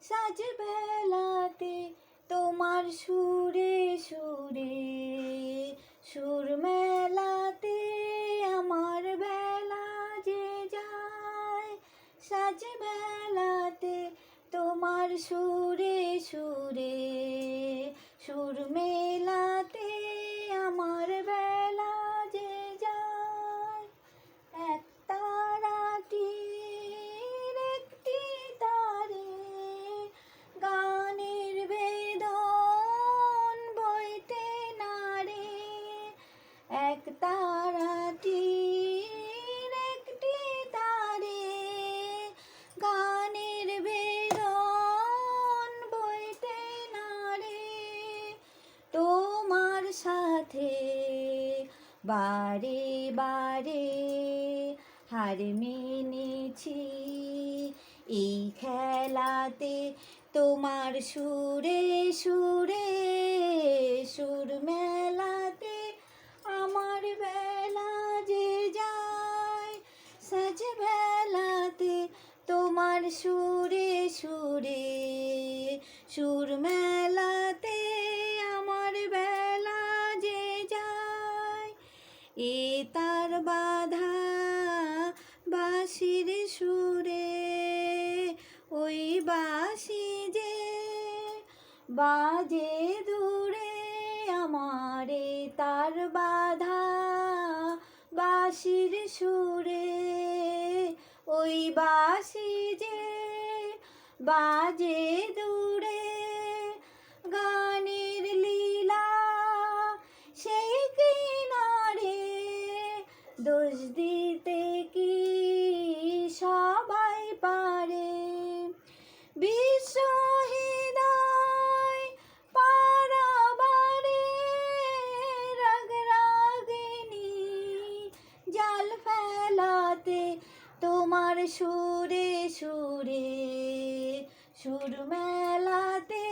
সাজ বেলাতে তোমার সুরে সুরে, সুর মেলাতে আমার বেলা যে যায়। সাজ বেলাতে তোমার সুরে সুরে, সুর মেলাতে আমার বেলা যে যায়। এক তারাটির একটি তারে গানের বেদন বইতে নারে। এক তারাটির একটি তারে গানের বেদন বইতে নারে। তোমার সাথে বারে বারে হার মেনেছি এই খেলাতে, তোমার সুরে সুরে, সুর মেলাতে আমার বেলা যে যায়। সাজ বেলাতে তোমার সুরে সুরে, সুর মেলাতে আমার বেলা যে যায়। এ তার বাধা বাঁশির সুরে, ওই বাঁশি যে বাজে দূরে আমার। এ তার বাধা বাঁশির সুরে, ওই বাঁশি যে বাজে দূরে। গানের লীলা সেই কিনারে, দোষ দিতে কি সবাই পারে। বিশ্বহৃদয় পারাবারে রাগ রাগিনী জাল ফেলাতে তোমার সুরে সুরে, সুর মেলাতে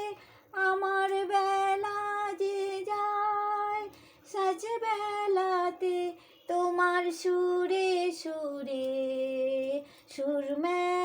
আমার বেলা যে যায়। সাজ বেলাতে তোমার সুরে সুরে, সুর মেলাতে